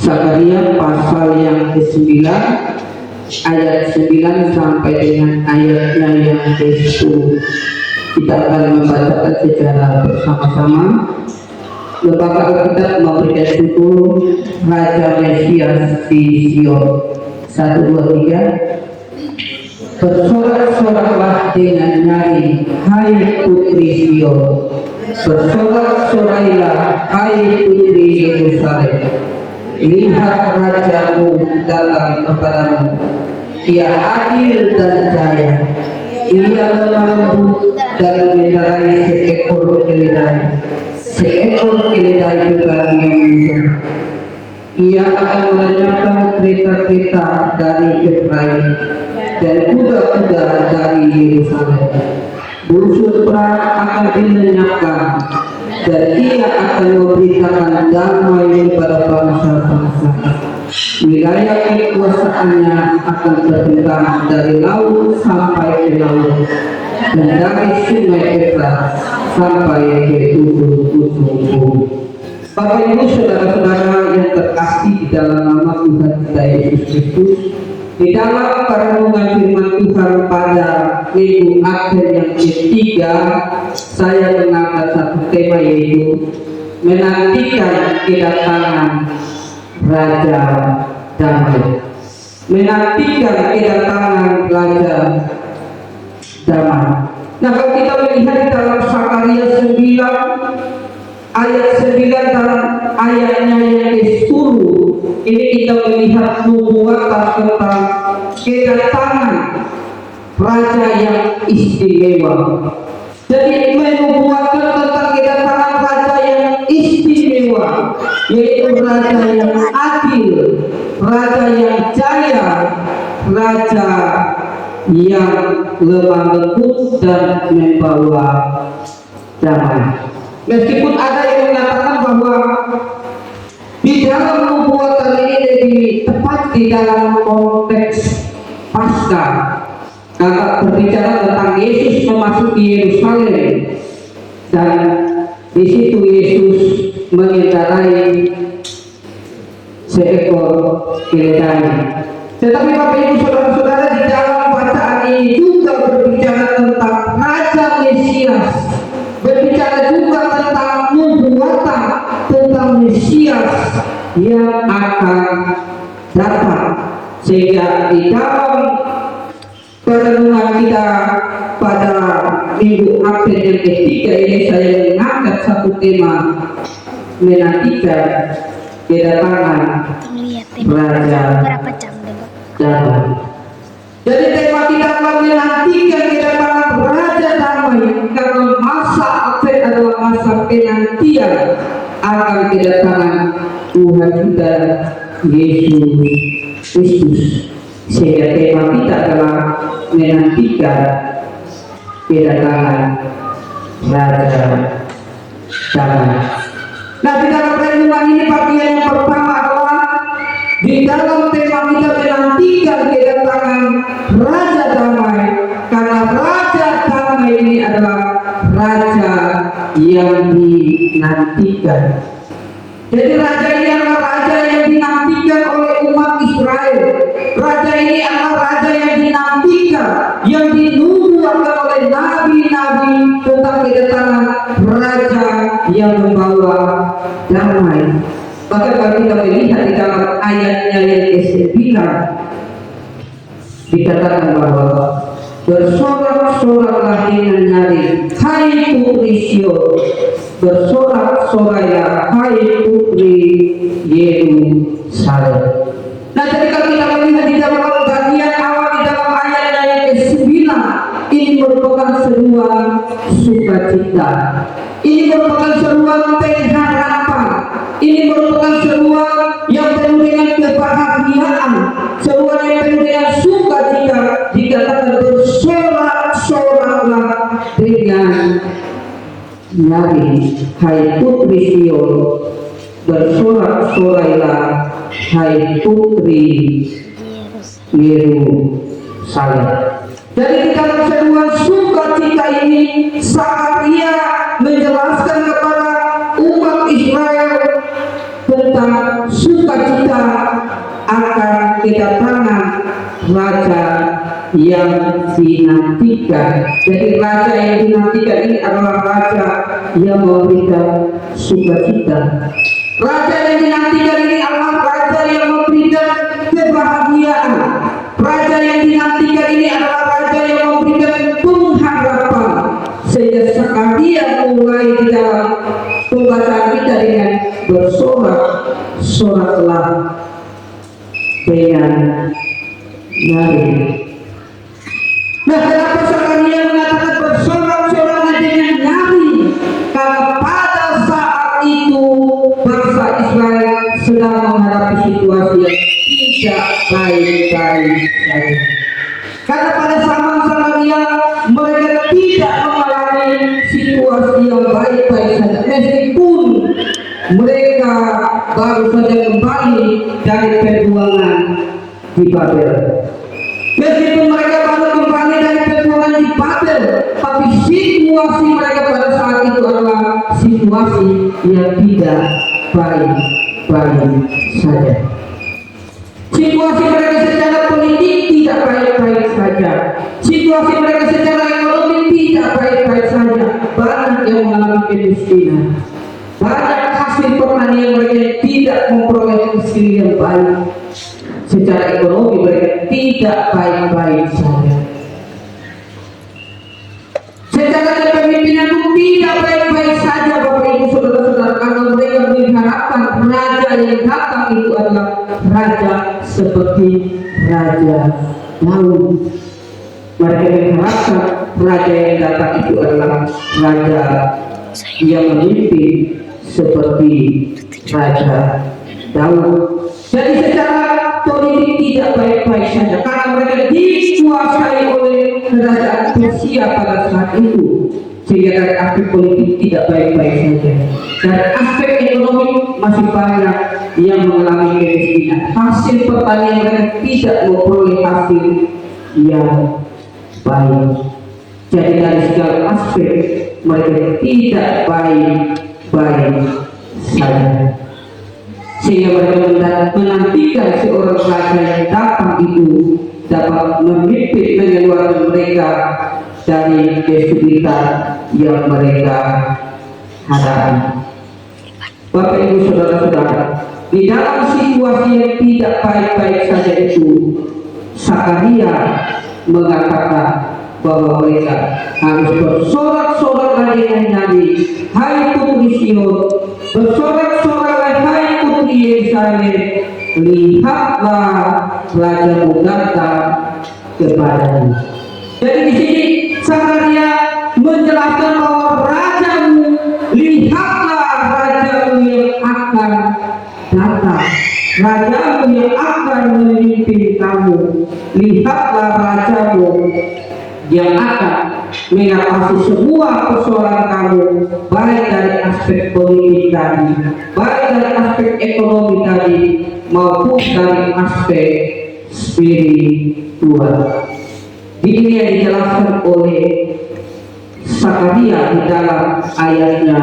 Zakaria pasal yang ke-9 ayat 9 sampai dengan ayatnya yang ke-10. Kita akan membacakan secara bersama-sama. Lembaga Alkitab memberikan judul Raja Mesias di Sion. 1, 2, 3. Bersorak-soraklah dengan nyanyi, hai putri Sion. Bersorak-sorailah, hai putri Yerusalem. Lihat rajamu datang kepadamu. Ia adil dan jaya. Ia lemah lembut dan mengendarai seekor keledai. Seekor keledai terbang yang muda. Ia akan melenyapkan kereta-kereta dari Efraim dan kuda-kuda dari Yerusalem. Busur perang akan dilenyapkan, dan ia akan memberitakan damai kepada bangsa-bangsa. Wilayah kekuasaannya akan terbentang dari laut sampai ke laut, dan dari sungai Efrat sampai ke ujung-ujung bumi. Bapak Ibu saudara-saudara yang terkasih di dalam nama Tuhan kita Yesus Kristus, di dalam perenungan firman Tuhan pada minggu akhir yang ketiga, saya mengangkat satu tema, yaitu menantikan kedatangan Raja Damai. Menantikan kedatangan Raja Damai. Nah, kalau kita melihat di dalam Zakaria 9 ayat 9 dalam ayatnya yang ke-10, ini kita melihat nubuatan tentang kedatangan raja yang istimewa. Jadi menubuatkan tentang kedatangan raja yang istimewa, yaitu raja yang adil, raja yang jaya, raja yang lemah lembut dan membawa damai. Meskipun ada yang mengatakan bahwa di dalam nubuatan ini lebih tepat di dalam konteks Paskah, karena berbicara tentang Yesus memasuki Yerusalem, dan di situ Yesus mengendarai seekor keledai. Tetapi Bapak Ibu saudara-saudara, di dalam bacaan ini juga berbicara tentang Raja Mesias, berbicara juga tentang nubuatan tentang Mesias yang akan datang. Sehingga di dalam perenungan kita pada minggu akhir yang ketiga ini, saya mengangkat satu tema, menantikan kedatangan Raja Damai. Jadi tema kita adalah menantikan kedatangan Raja Damai, karena masa akhir adalah masa penantian akan kedatangan Tuhan kita Yesus Kristus. Sehingga tema kita adalah menantikan kedatangan Raja Damai. Nah, di dalam renungan ini bagian yang pertama adalah di dalam tema kita menantikan kedatangan Raja Damai, karena Raja Damai ini adalah Raja yang dinantikan. Jadi Raja ini adalah Raja yang dinantikan oleh umat Israel. Raja ini adalah Raja yang dinantikan, yang dinubuatkan oleh nabi-nabi tentang kedatangan Raja yang membawa damai. Bahkan kalau kita melihat di dalam ayatnya yang ke-9, dikatakan bahwa bersorak-soraklah dengan nyanyi, hai putri Sion. Bersorak-sorailah, hai putri Yerusalem. Nah, jadi kalau kita melihat di dalam bagian awal di dalam ayatnya yang ke-9, ini merupakan seruan sukacita. Ini merupakan seruan pengharapan. Ini merupakan seruan yang penuh dengan kebahagiaan, seruan yang penuh dengan sukacita. Dikatakan bersorak-soraklah dengan nyanyi, hai putri Sion. Bersorak-sorailah, hai putri Yerusalem. Jadi di dalam seruan sukacita ini, Zakaria menjelaskan kepada umat Israel tentang sukacita akan kedatangan raja yang dinantikan. Jadi raja yang dinantikan ini adalah raja yang memberikan sukacita. Raja yang dinantikan ini adalah raja yang memberikan kebahagiaan. Raja yang dinantikan ini adalah raja yang memberikan pengharapan. Sehingga Zakaria mulai di dalam pembacaan kita dengan bersorak-soraklah dengan nari. Nah, kenapa Zakaria mengatakan bersorak-soraklah dengan nari? Karena pada saat itu bangsa Israel sedang menghadapi situasi yang tidak baik-baik saja. Karena pada zaman Zakaria mereka tidak mengalami situasi yang baik-baik saja, meskipun mereka baru saja kembali dari perjuangan di Babel. Meskipun mereka baru kembali dari perjuangan di Babel, tapi situasi mereka pada saat itu adalah situasi yang tidak baik-baik saja. Situasi mereka secara politik tidak baik-baik saja. Situasi mereka secara ekonomi tidak baik-baik saja. Banyak yang mengalami kemiskinan. Banyak hasil pertanian mereka tidak memperoleh hasil yang baik. Secara ekonomi mereka tidak baik-baik saja. Secara kepemimpinan pun tidak baik-baik saja, Bapak Ibu Saudara-saudara, karena mereka mengharapkan raja yang datang itu adalah raja seperti Raja Daud. Mereka mengharapkan raja yang datang itu adalah raja yang memimpin seperti Raja Daud. Jadi secara politik tidak baik-baik saja, karena mereka dikuasai oleh kerajaan Persia pada saat itu. Sehingga dari aspek politik tidak baik-baik saja. Dari aspek ekonomi masih banyak yang mengalami kemiskinan. Hasil pertanian mereka tidak memperoleh hasil yang baik. Jadi dari segala aspek mereka tidak baik-baik saja. Sehingga mereka menantikan seorang raja yang datang itu dapat memimpin mengeluarkan mereka dari kesulitan yang mereka hadapi. Bapak Ibu Saudara-saudara, di dalam situasi yang tidak baik-baik saja itu, Zakaria mengatakan bahwa mereka harus bersorak-sorak dengan nyanyi, hai putri Sion, bersorak-soraklah hai putri Yerusalem, lihatlah rajamu datang kepadamu. Jadi di sini Zakaria menjelaskan bahwa rajamu, lihatlah rajamu yang akan datang, rajamu yang akan memimpin kamu, lihatlah rajamu yang akan mengatasi semua persoalan kamu, baik dari aspek politik tadi, baik dari aspek ekonomi tadi, maupun dari aspek spiritual. Ini yang dijelaskan oleh Zakaria di dalam ayatnya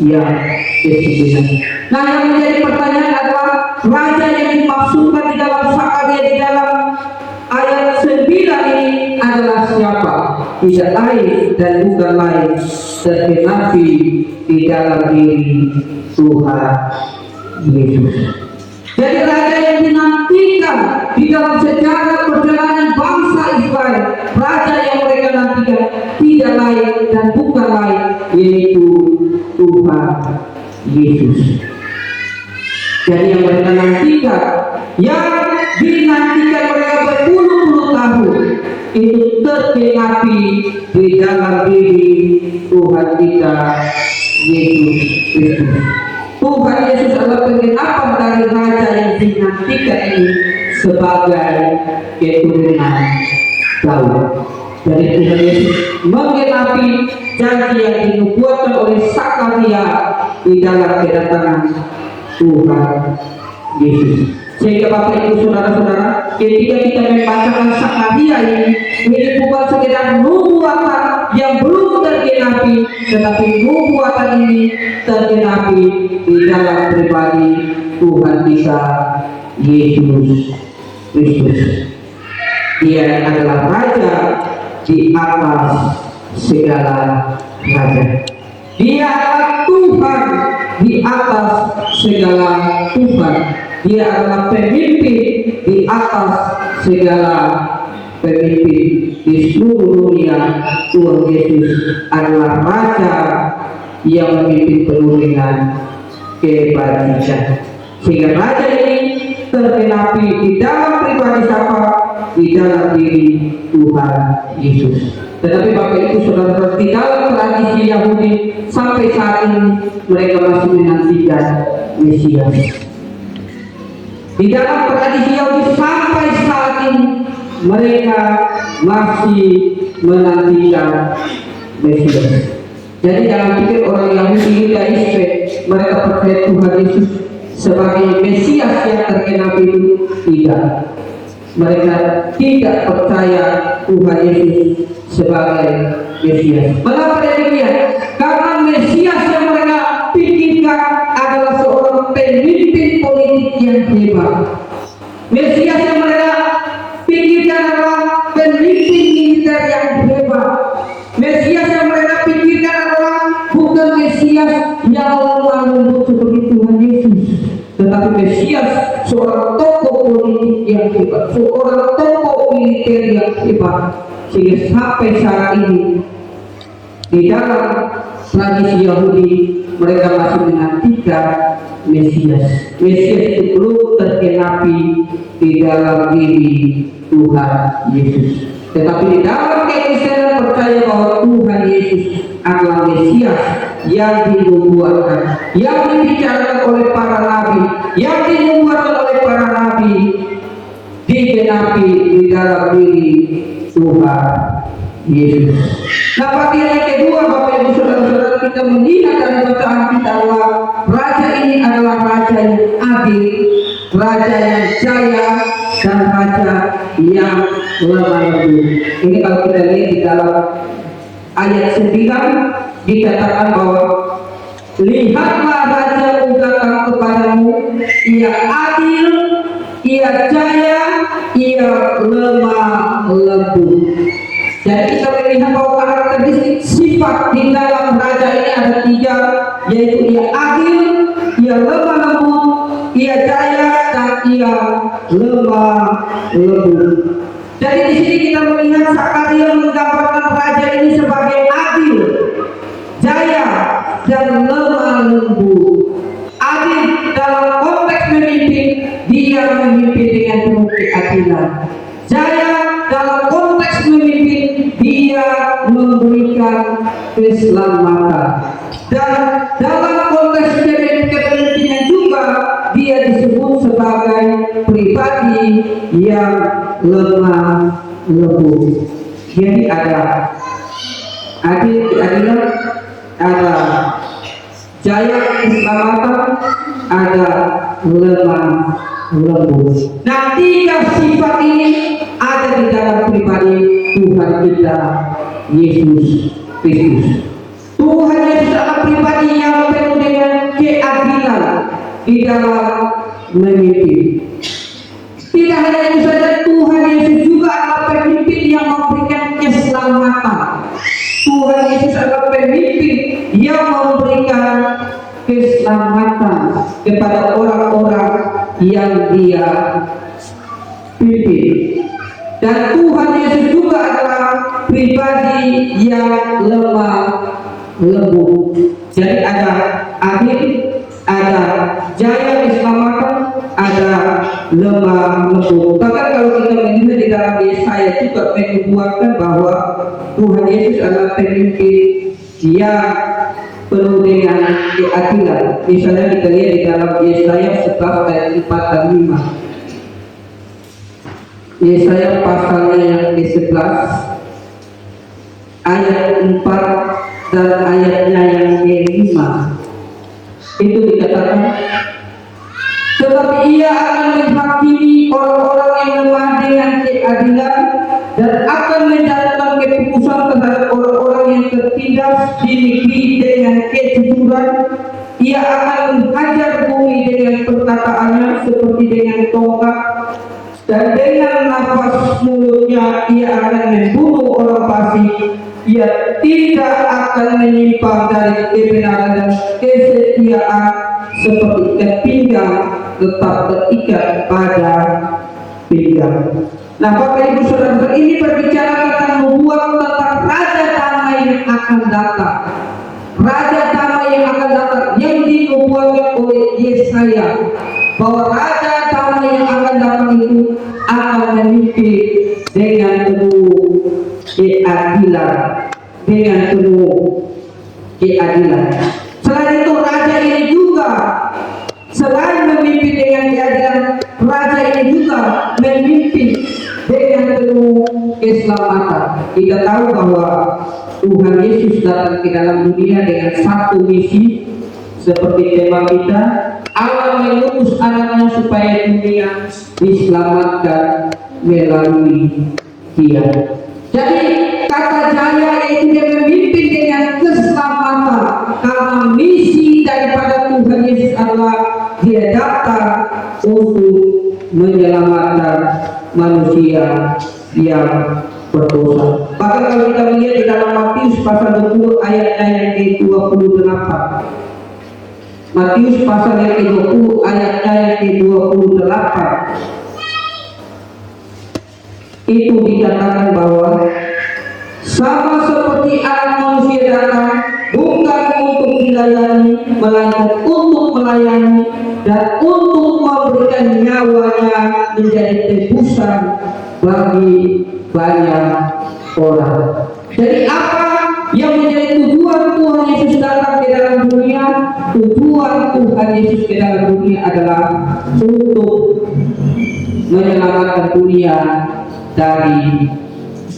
yang ke-9. Nah, yang menjadi pertanyaan adalah raja yang dimaksudkan di dalam Zakaria di dalam ayat 9 ini adalah siapa? Tidak lain dan bukan lain tetapi di dalam diri Tuhan Yesus. Jadi raja yang dinantikan di dalam sejarah perjalanan bangsa Israel, raja yang mereka nantikan tidak lain dan bukan lain yaitu Tuhan Yesus. Jadi yang mereka nantikan, yang dinantikan mereka berpuluh-puluh tahun, itu tergenapi di dalam diri Tuhan kita Yesus Kristus. Tuhan Yesus adalah penggenapan dari raja yang dinantikan ini sebagai keturunan Daud. Jadi Tuhan Yesus menggenapi janji yang dinubuatkan oleh Zakaria di dalam kedatangan Tuhan Yesus. Sehingga Bapak Ibu Saudara-saudara, ketika kita membacakan Zakaria ini bukan sekedar nubuatan yang belum tergenapi, tetapi nubuatan ini tergenapi di dalam pribadi Tuhan kita Yesus Kristus. Dia adalah Raja di atas segala raja. Dia adalah Tuhan di atas segala Tuhan. Dia adalah pemimpin di atas segala pemimpin di seluruh dunia. Tuhan Yesus adalah Raja yang memimpin penuh dengan kebajikan. Sehingga Raja ini tergenapi di dalam pribadi siapa? Di dalam diri Tuhan Yesus. Tetapi Bapak Ibu Saudara-saudara, di dalam tradisi Yahudi sampai saat ini mereka masih menantikan Mesias. Di dalam tradisi Yahudi sampai saat ini mereka masih menantikan Mesias. Jadi dalam pikir orang Yahudi Yudaisme, mereka percaya Tuhan Yesus sebagai Mesias yang tergenapi itu tidak. Mereka tidak percaya Tuhan Yesus sebagai Mesias. Mengapa demikian? Karena Mesias yang mereka pikirkan adalah seorang pemimpin politik yang hebat. Mesias yang mereka pikirkan adalah pemimpin militer yang hebat. Mesias yang mereka pikirkan adalah bukan Mesias yang lemah lembut seperti Tuhan Yesus, tetapi Mesias seorang tokoh politik yang hebat, seorang tokoh militer yang hebat. Sehingga sampai saat ini di dalam tradisi Yahudi mereka masih menantikan Mesias. Mesias itu belum tergenapi di dalam diri Tuhan Yesus. Tetapi di dalam kekristenan percaya bahwa Tuhan Yesus adalah Mesias yang dinubuatkan, yang dibicarakan oleh para nabi, yang dinubuatkan oleh para nabi, digenapi di dalam diri Tuhan Yesus. Nah, bagian yang kedua Bapak Ibu Saudara-saudara, kita melihat dari bacaan kita bahwa Raja ini adalah Raja yang adil, Raja yang jaya, dan Raja yang lemah lembut. Ini kalau kita lihat di dalam ayat 9 dikatakan bahwa lihatlah Raja datang kepadamu, ia adil, ia jaya, ia lemah lembut. Jadi kita melihat bahwa karakteristik sifat di dalam Raja ini ada 3, yaitu ia adil, ia lemah lembut, ia jaya, dan ia lemah lembut. Jadi di sini kita melihat Zakaria menggambarkan Raja ini sebagai adil, jaya, dan lemah lembut. Adil dalam konteks memimpin, dia memimpin dengan penuh keadilan. Jaya dalam konteks memimpin, dia memberikan keselamatan. Dan dalam konteks kepemimpinan juga dia disebut sebagai pribadi yang lemah lembut. Jadi ada adil, keadilan, ada jaya, keselamatan, ada lemah lembut. Nah, 3 sifat ini ada di dalam pribadi Tuhan kita Yesus Kristus. Tuhan Yesus adalah pribadi yang penuh dengan keadilan di dalam memimpin. Tidak hanya itu saja, Tuhan Yesus juga adalah pemimpin yang memberikan keselamatan. Tuhan Yesus adalah pemimpin yang memberikan keselamatan kepada orang-orang yang dia pimpin. Dan Tuhan Yesus juga adalah pribadi yang lemah lembut. Jadi ada adil, ada jaya keselamatan, ada lemah lembut. Bahkan kalau kita melihat di dalam Yesaya juga menubuatkan bahwa Tuhan Yesus adalah pemimpin yang penuh dengan keadilan. Misalnya kita lihat di dalam Yesaya 11 ayat 4 dan 5. Yesaya pasalnya yang ke-11 ayat 4 dan ayatnya yang ke-5 itu dikatakan, tetapi ia akan menghakimi orang-orang yang lemah dengan keadilan dan akan mendatangkan keputusan terhadap orang-orang yang tertindas di negeri dengan kejujuran. Ia akan menghajar bumi dengan perkataannya seperti dengan tongkat, dan dengan nafas mulutnya ia akan membunuh orang fasik. Ia tidak akan menyimpang dari kebenaran dan kesetiaan seperti kepinggang tetap terikat pada pinggang. Nah, Bapak Ibu Saudara, ini berbicara tentang nubuat tentang raja damai yang akan datang. Raja damai yang akan datang yang dinubuatkan oleh Yesaya, bahwa raja damai yang akan datang itu akan memimpin dengan penuh keadilan, dengan penuh keadilan. Selain itu, raja ini juga selain memimpin dengan keadilan, raja ini juga memimpin dengan penuh keselamatan. Kita tahu bahwa Tuhan Yesus datang ke dalam dunia dengan satu misi, seperti tema kita, Allah mengutus anaknya supaya dunia diselamatkan melalui Dia. Jadi kata jaya itu dia memimpin dengan keselamatan, karena misi daripada Tuhan Yesus adalah Dia datang untuk menyelamatkan manusia yang berdosa. Bahkan kalau kita melihat di dalam Matius pasal 20 ayatnya yang ke-28, Matius pasal yang ke-20 ayatnya yang ke-28, itu dikatakan bahwa sama seperti anak manusia datang bukan untuk dilayani, melainkan untuk melayani dan untuk memberikan nyawanya menjadi tebusan bagi banyak orang. Jadi apa yang menjadi tujuan Tuhan Yesus datang ke dalam dunia? Tujuan Tuhan Yesus ke dalam dunia adalah untuk menyelamatkan dunia dari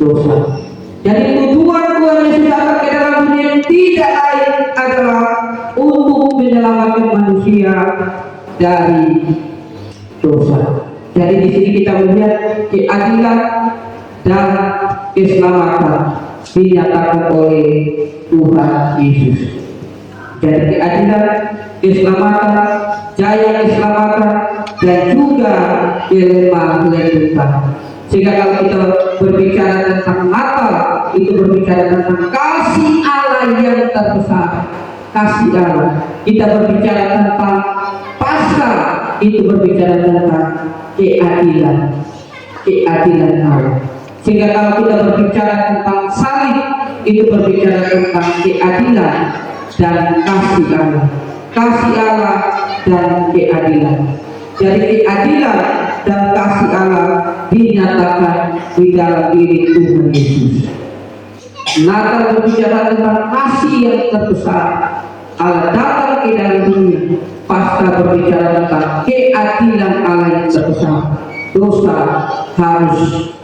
dosa. Jadi tujuan Tuhan Yesus datang ke dalam dunia tidak lain adalah untuk menyelamatkan manusia dari dosa. Jadi di sini kita melihat keadilan dan keselamatan dinyatakan oleh Tuhan Yesus. Jadi keadilan, keselamatan, jaya keselamatan, dan juga kelemah lembutan. Sehingga kalau kita berbicara tentang Natal, itu berbicara tentang kasih Allah yang terbesar, kasih Allah. Kita berbicara tentang Paskah, itu berbicara tentang keadilan, keadilan Allah. Sehingga kalau kita berbicara tentang salib, itu berbicara tentang keadilan dan kasih Allah, kasih Allah dan keadilan. Jadi keadilan dan kasih Allah dinyatakan di dalam diri Tuhan Yesus. Natal berbicara tentang kasih yang terbesar, Allah datang ke dalam dunia. Paskah berbicara tentang keadilan Allah yang terbesar. Dosa harus